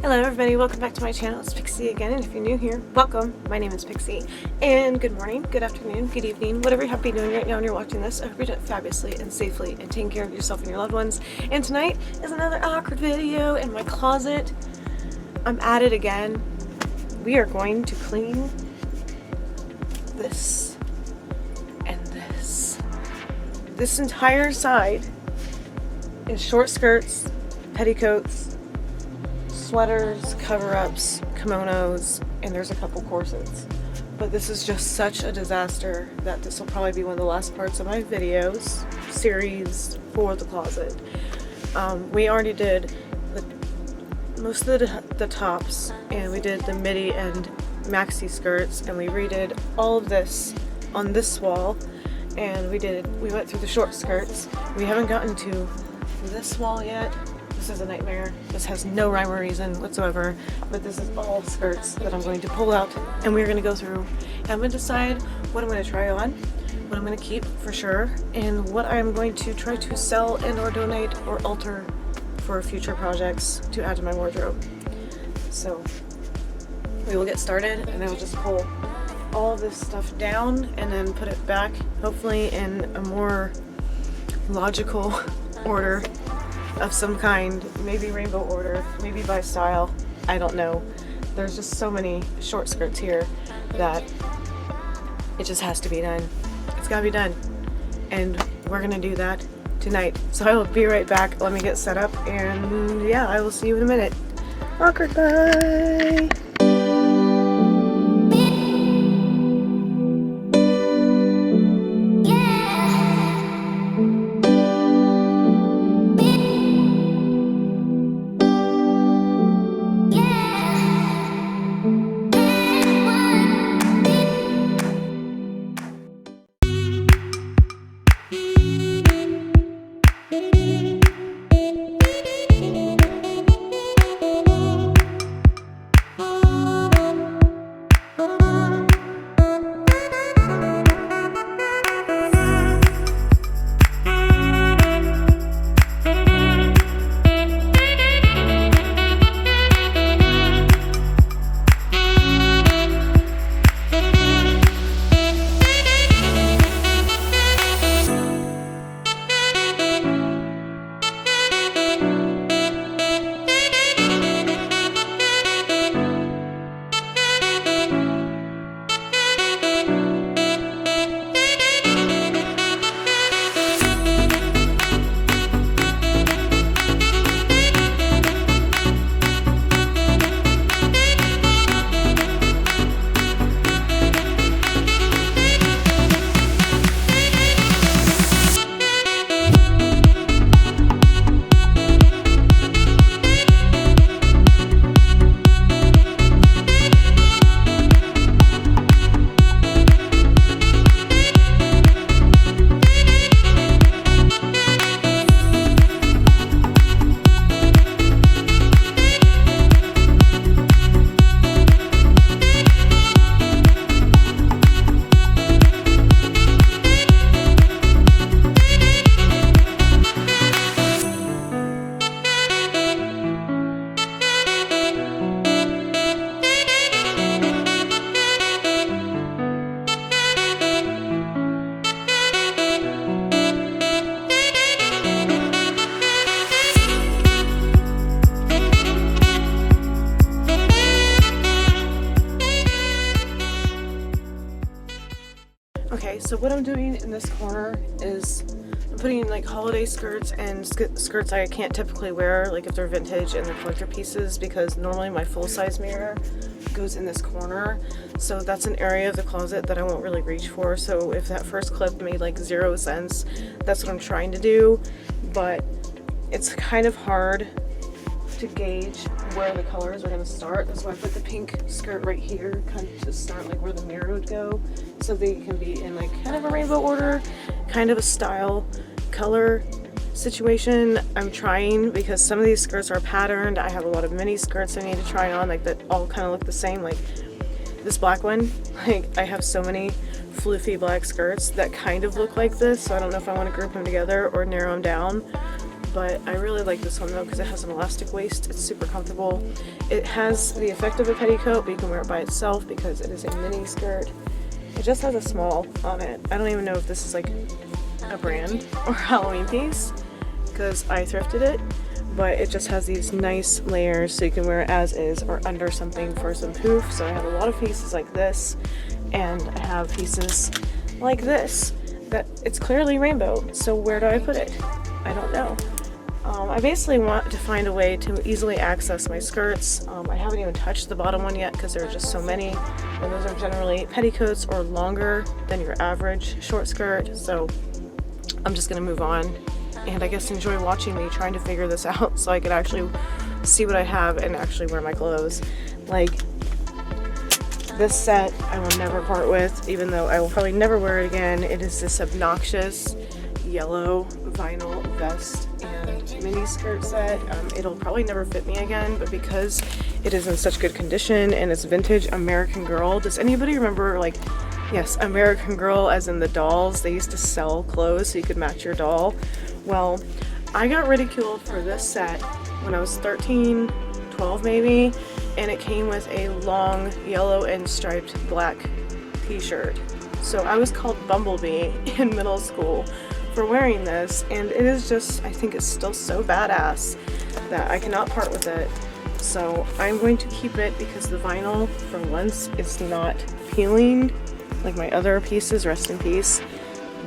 Hello everybody, welcome back to my channel. It's Pixi again, and if you're new here, welcome. My name is Pixi, and good morning, good afternoon, good evening, whatever you happen to be doing right now when you're watching this. I hope you're doing it fabulously and safely and taking care of yourself and your loved ones. And tonight is another awkward video in my closet. I'm at it again. We are going to clean this and this. This entire side is short skirts, petticoats, sweaters, cover-ups, kimonos, and there's a couple corsets. But this is just such a disaster that this will probably be one of the last parts of my videos series for the closet. We already did most of the tops, and we did the midi and maxi skirts, and we redid all of this on this wall, and we went through the short skirts. We haven't gotten to this wall yet. This is a nightmare. This has no rhyme or reason whatsoever, but this is all skirts that I'm going to pull out, and we're going to go through, and I'm going to decide what I'm going to try on, what I'm going to keep for sure, and what I'm going to try to sell and or donate or alter for future projects to add to my wardrobe. So we will get started, and I will just pull all this stuff down and then put it back, hopefully in a more logical order of some kind, maybe rainbow order, maybe by style, I don't know. There's just so many short skirts here that it just has to be done. It's gotta be done, and we're gonna do that tonight. So I will be right back. Let me get set up, and yeah, I will see you in a minute. Awkward, bye! Okay, so what I'm doing in this corner is I'm putting like holiday skirts and skirts I can't typically wear, like if they're vintage and they're collector pieces, because normally my full-size mirror goes in this corner. So that's an area of the closet that I won't really reach for. So if that first clip made like 0 sense, that's what I'm trying to do. But it's kind of hard to gauge where the colors are going to start. That's why I put the pink skirt right here, kind of to start like where the mirror would go, so they can be in like kind of a rainbow order, kind of a style color situation. I'm trying, because some of these skirts are patterned. I have a lot of mini skirts I need to try on, like that all kind of look the same. Like this black one, like I have so many floofy black skirts that kind of look like this, so I don't know if I want to group them together or narrow them down. but I really like this one though because it has an elastic waist. It's super comfortable. It has the effect of a petticoat, but you can wear it by itself because it is a mini skirt. It just has a small on it. I don't even know if this is like a brand or Halloween piece because I thrifted it, but it just has these nice layers so you can wear it as is or under something for some poof. So I have a lot of pieces like this, and I have pieces like this that it's clearly rainbow. So where do I put it? I don't know. I basically want to find a way to easily access my skirts. I haven't even touched the bottom one yet because there are just so many, and those are generally petticoats or longer than your average short skirt. So I'm just gonna move on and I guess enjoy watching me trying to figure this out so I could actually see what I have and actually wear my clothes. Like, this set I will never part with, even though I will probably never wear it again. It is this obnoxious yellow vinyl vest and mini skirt set. It'll probably never fit me again, but because it is in such good condition and it's vintage American Girl. Does anybody remember, like, yes, American Girl as in the dolls? They used to sell clothes so you could match your doll. Well, I got ridiculed for this set when I was 13, 12 maybe, and it came with a long yellow and striped black t-shirt. So I was called Bumblebee in middle school for wearing this, and it is just, I think it's still so badass that I cannot part with it. So I'm going to keep it because the vinyl, for once, is not peeling like my other pieces, rest in peace.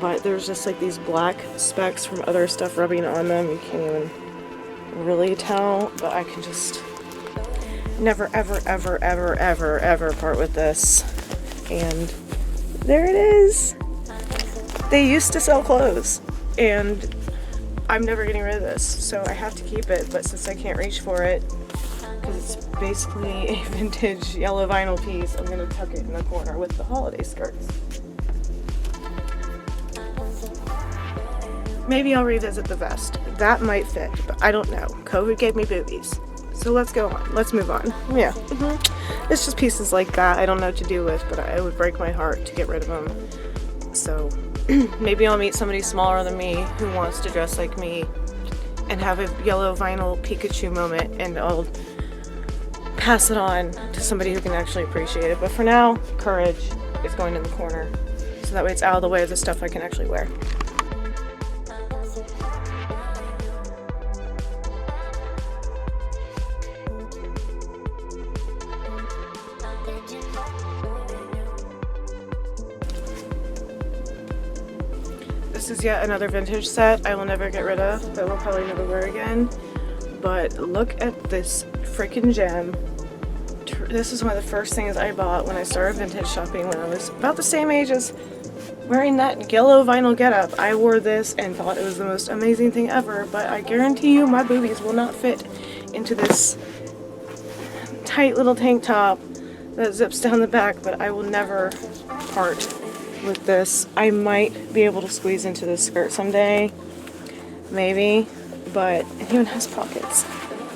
But there's just like these black specks from other stuff rubbing on them. You can't even really tell, but I can just never ever ever ever ever ever part with this. And there it is. They used to sell clothes and I'm never getting rid of this, so I have to keep it. But since I can't reach for it because it's basically a vintage yellow vinyl piece, I'm gonna tuck it in the corner with the holiday skirts. Maybe I'll revisit the vest. That might fit, but I don't know. COVID gave me boobies. So let's go on. Let's move on. Yeah. It's just pieces like that I don't know what to do with, but it would break my heart to get rid of them. So maybe I'll meet somebody smaller than me who wants to dress like me and have a yellow vinyl Pikachu moment, and I'll pass it on to somebody who can actually appreciate it. But for now, courage is going in the corner. So that way it's out of the way of the stuff I can actually wear. This is yet another vintage set I will never get rid of, that we'll probably never wear again. But look at this freaking gem. This is one of the first things I bought when I started vintage shopping when I was about the same age as wearing that yellow vinyl getup. I wore this and thought it was the most amazing thing ever, but I guarantee you my boobies will not fit into this tight little tank top that zips down the back, but I will never part with this. I might be able to squeeze into this skirt someday, maybe, but it even has pockets.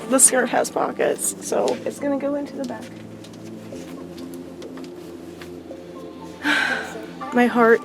The skirt has pockets, so it's gonna go into the back. My heart.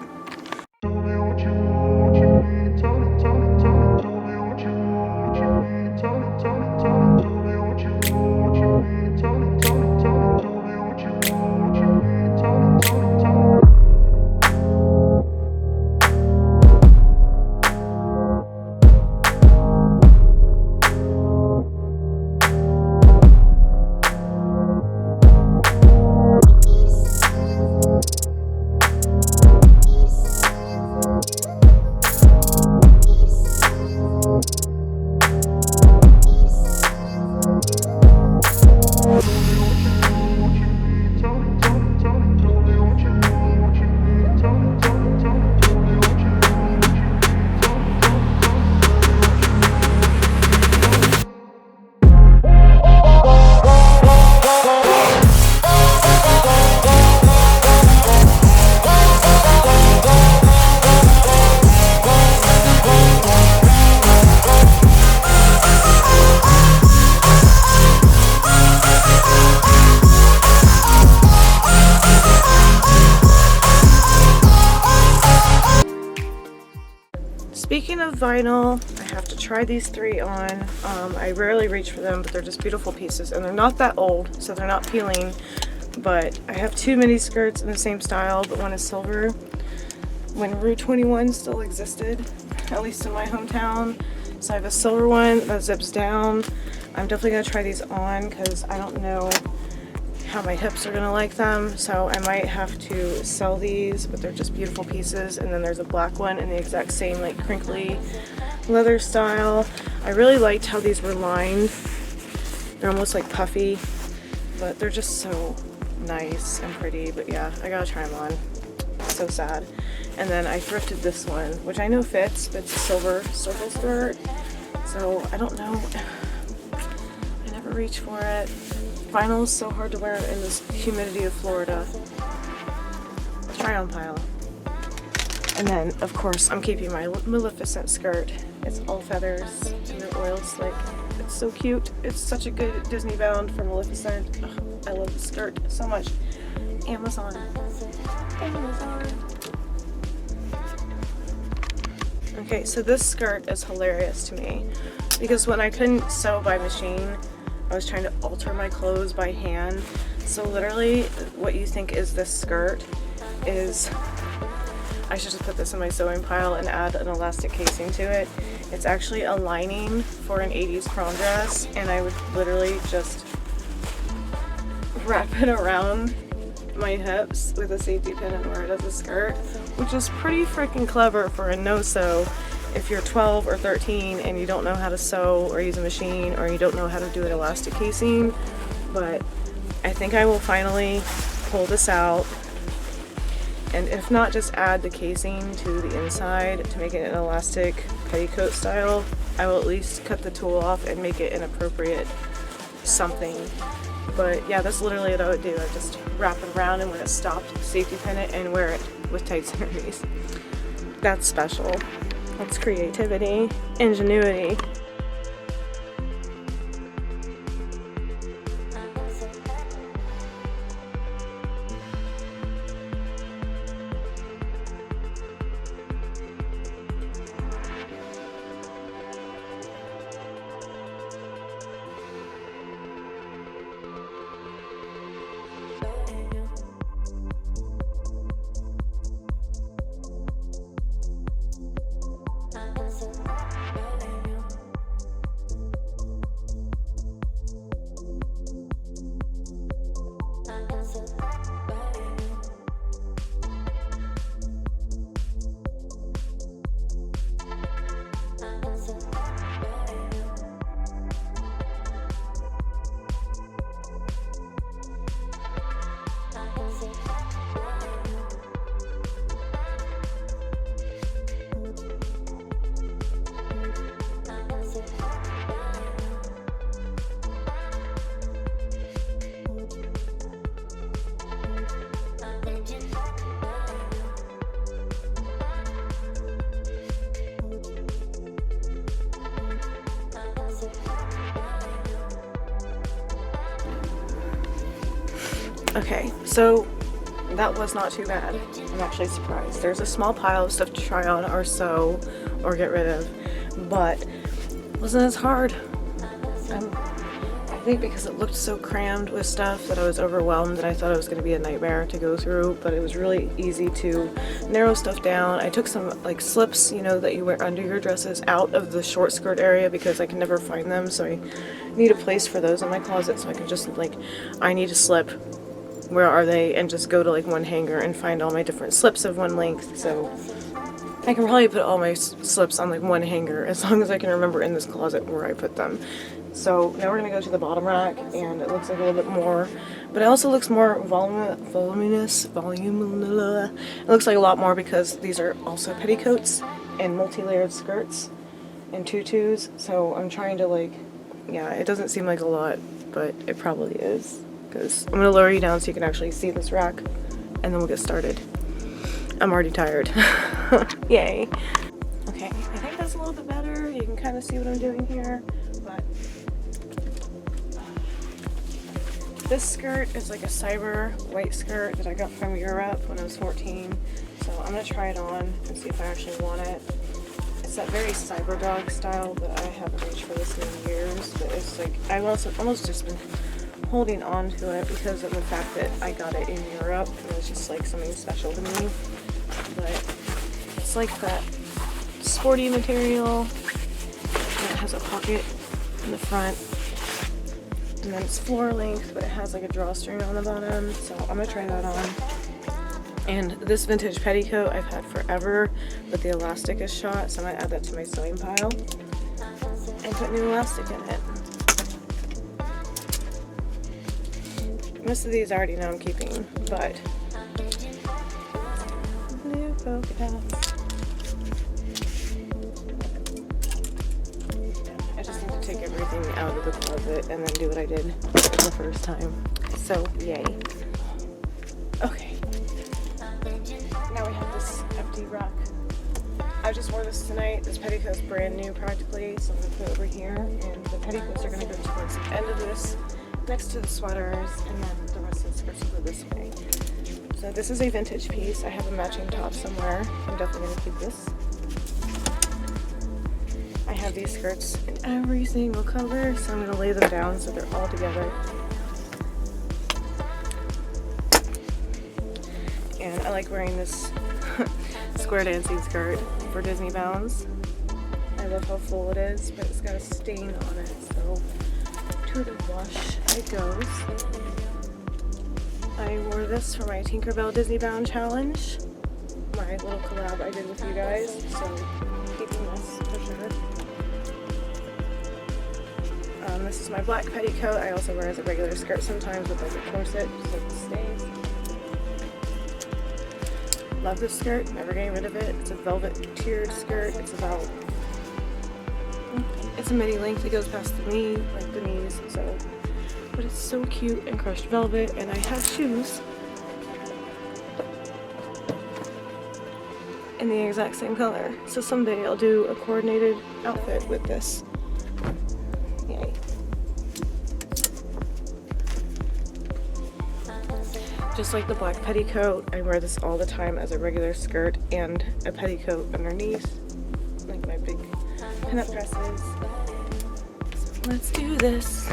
Speaking of vinyl, I have to try these 3 on. I rarely reach for them, but they're just beautiful pieces, and they're not that old, so they're not peeling. But I have 2 mini skirts in the same style, but one is silver. When Rue 21 still existed, at least in my hometown. So I have a silver one that zips down. I'm definitely going to try these on because I don't know how my hips are going to like them. So I might have to sell these, but they're just beautiful pieces. And then there's a black one in the exact same like crinkly leather style. I really liked how these were lined. They're almost like puffy, but they're just so nice and pretty. But yeah, I gotta try them on. So sad. And then I thrifted this one, which I know fits, but it's a silver circle skirt. So I don't know. I never reach for it. Vinyl is so hard to wear in this humidity of Florida. Try on pile. And then, of course, I'm keeping my Maleficent skirt. It's all feathers and they're oil slick. It's so cute. It's such a good Disney bound for Maleficent. Ugh, I love the skirt so much. Amazon. Okay, so this skirt is hilarious to me because when I couldn't sew by machine, I was trying to alter my clothes by hand. So literally what you think is this skirt is, I should just put this in my sewing pile and add an elastic casing to it. It's actually a lining for an 80s prom dress, and I would literally just wrap it around my hips with a safety pin and wear it as a skirt, which is pretty freaking clever for a no-sew if you're 12 or 13 and you don't know how to sew or use a machine, or you don't know how to do an elastic casing. But I think I will finally pull this out, and if not, just add the casing to the inside to make it an elastic petticoat style. I will at least cut the tulle off and make it an appropriate something. But yeah, that's literally what I would do. I just wrap it around, and when it stopped, safety pin it and wear it with tights underneath. That's special. That's creativity, ingenuity. Okay, so that was not too bad. I'm actually surprised. There's a small pile of stuff to try on or sew or get rid of, but it wasn't as hard. I think because it looked so crammed with stuff that I was overwhelmed, and I thought it was going to be a nightmare to go through, but it was really easy to narrow stuff down. I took some like slips, you know, that you wear under your dresses out of the short skirt area because I can never find them, so I need a place for those in my closet so I can just like, I need a slip. Where are they? And just go to like one hanger and find all my different slips of one length. So I can probably put all my slips on like one hanger as long as I can remember in this closet where I put them. So now we're going to go to the bottom rack, and it looks like a little bit more, but it also looks more voluminous. It looks like a lot more because these are also petticoats and multi-layered skirts and tutus. So I'm trying to like, yeah, it doesn't seem like a lot, but it probably is. Because I'm going to lower you down so you can actually see this rack, and then we'll get started. I'm already tired. Yay. Okay, I think that's a little bit better. You can kind of see what I'm doing here, but this skirt is like a cyber white skirt that I got from Europe when I was 14. So I'm going to try it on and see if I actually want it. It's It's that very cyber dog style, but I haven't reached for this in years. But it's like I've almost just been holding on to it because of the fact that I got it in Europe. It was just like something special to me. But it's like that sporty material. And it has a pocket in the front. And then it's floor length, but it has like a drawstring on the bottom. So I'm gonna try that on. And this vintage petticoat I've had forever, but the elastic is shot, so I'm gonna add that to my sewing pile and put new elastic in it. Most of these I already know I'm keeping, but new polka dots. I just need to take everything out of the closet and then do what I did the first time. So yay. Okay. Now we have this empty rack. I just wore this tonight. This petticoat's brand new practically, so I'm going to put it over here. And the petticoats are going to go towards the end of this, next to the sweaters, and then the rest of the skirts will go this way. So this is a vintage piece. I have a matching top somewhere. I'm definitely going to keep this. I have these skirts in every single color, so I'm going to lay them down so they're all together. And I like wearing this square dancing skirt for Disney Bounds. I love how full it is, but it's got a stain on it, so to the wash it goes. I wore this for my Tinkerbell Disney Bound challenge, my little collab I did with you guys, so keeping this for sure. This is my black petticoat. I also wear as a regular skirt sometimes with like a corset, so it stays. Love this skirt, never getting rid of it. It's a velvet tiered skirt. It's a midi length. It goes past the knee, like the knees, so, but it's so cute and crushed velvet. And I have shoes in the exact same color. So someday I'll do a coordinated outfit with this. Yay. Just like the black petticoat, I wear this all the time as a regular skirt and a petticoat underneath, like my big pinup dresses. So let's do this.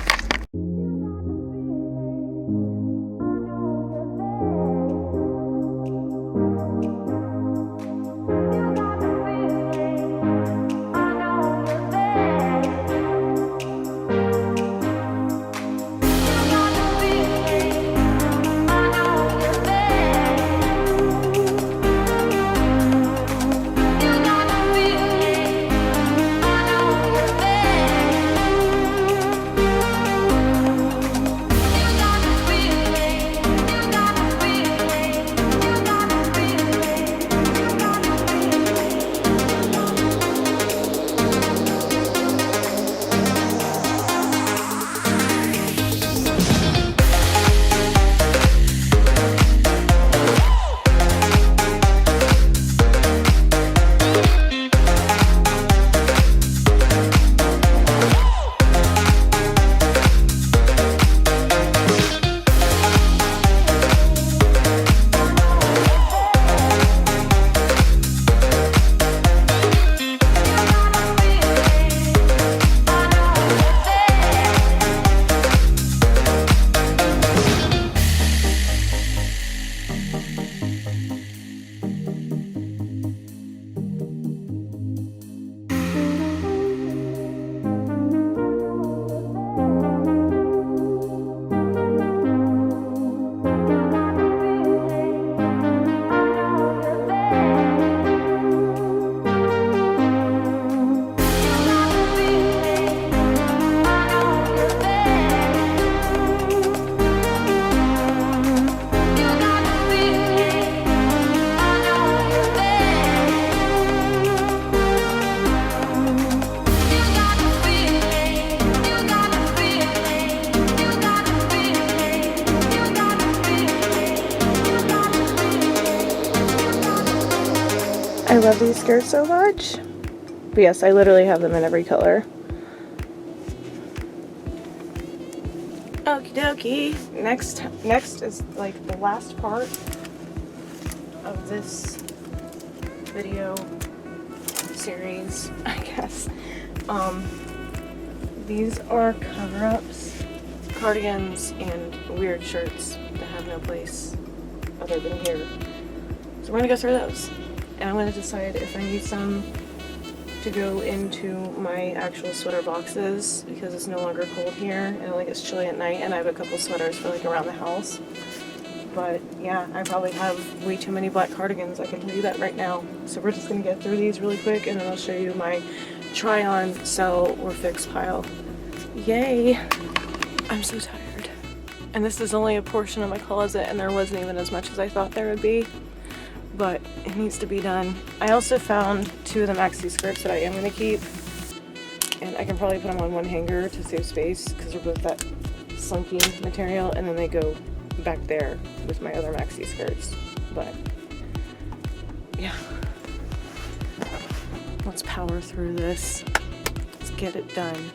I love these skirts so much. But yes, I literally have them in every color. Okie dokie. Next is like the last part of this video series, I guess. These are cover-ups, cardigans, and weird shirts that have no place other than here. So we're gonna go through those. And I'm gonna decide if I need some to go into my actual sweater boxes because it's no longer cold here and it only gets chilly at night, and I have a couple sweaters for like around the house. But yeah, I probably have way too many black cardigans. I can tell you that right now. So we're just gonna get through these really quick and then I'll show you my try on, sell, or fix pile. Yay! I'm so tired. And this is only a portion of my closet and there wasn't even as much as I thought there would be. But it needs to be done. I also found 2 of the maxi skirts that I am gonna keep. And I can probably put them on one hanger to save space because they're both that slinky material, and then they go back there with my other maxi skirts. But yeah, let's power through this. Let's get it done.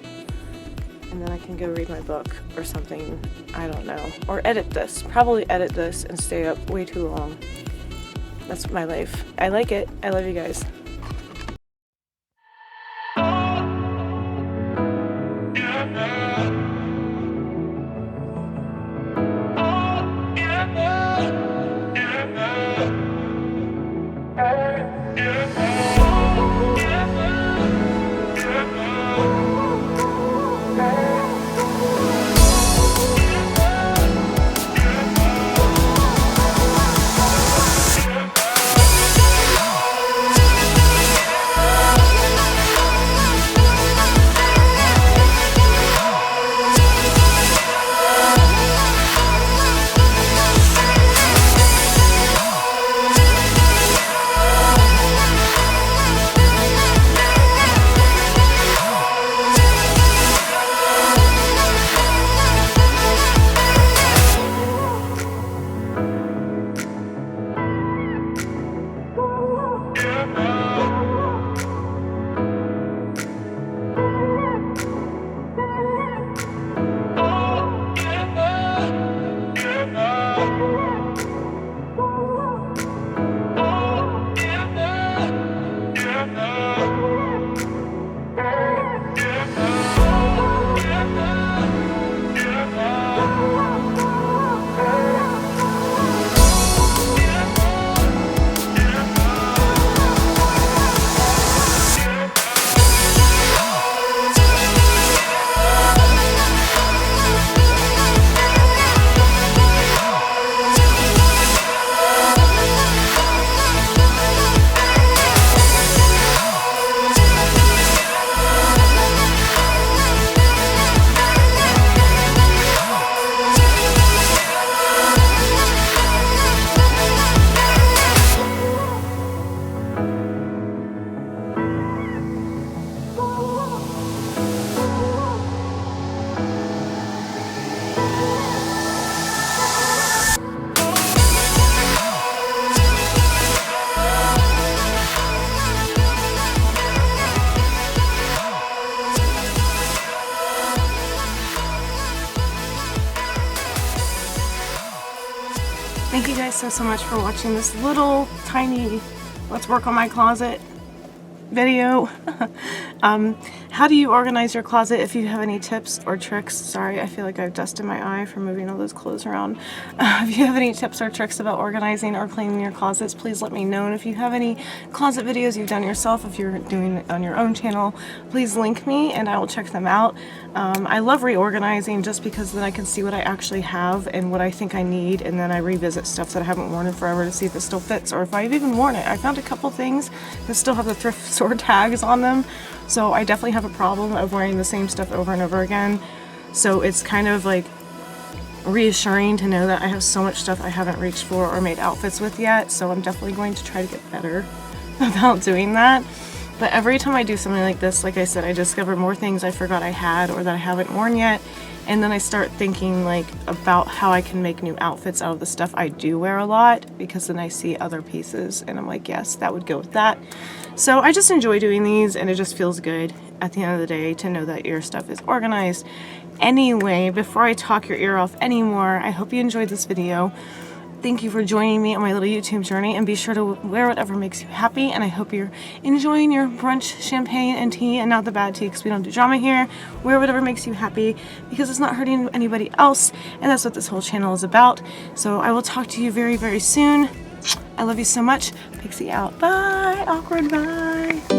And then I can go read my book or something. I don't know. Or edit this. Probably edit this and stay up way too long. That's my life. I like it. I love you guys. Thank you guys so much for watching this little tiny let's work on my closet video. How do you organize your closet? If you have any tips or tricks, sorry, I feel like I've dust in my eye from moving all those clothes around. If you have any tips or tricks about organizing or cleaning your closets, please let me know. And if you have any closet videos you've done yourself, if you're doing it on your own channel, please link me and I will check them out. I love reorganizing just because then I can see what I actually have and what I think I need, and then I revisit stuff that I haven't worn in forever to see if it still fits or if I've even worn it. I found a couple things that still have the thrift store tags on them, so I definitely have a problem of wearing the same stuff over and over again. So it's kind of like reassuring to know that I have so much stuff I haven't reached for or made outfits with yet, so I'm definitely going to try to get better about doing that. But every time I do something like this, like I said, I discover more things I forgot I had or that I haven't worn yet, and then I start thinking like about how I can make new outfits out of the stuff I do wear a lot, because then I see other pieces and I'm like, yes, that would go with that. So I just enjoy doing these, and it just feels good at the end of the day to know that your stuff is organized. Anyway, before I talk your ear off anymore, I hope you enjoyed this video. thank you for joining me on my little YouTube journey, and be sure to wear whatever makes you happy. And I hope you're enjoying your brunch champagne and tea, and not the bad tea, because we don't do drama here. Wear whatever makes you happy, because it's not hurting anybody else, and that's what this whole channel is about. So I will talk to you very, very soon. I love you so much. Pixi out. Bye. Awkward. Bye.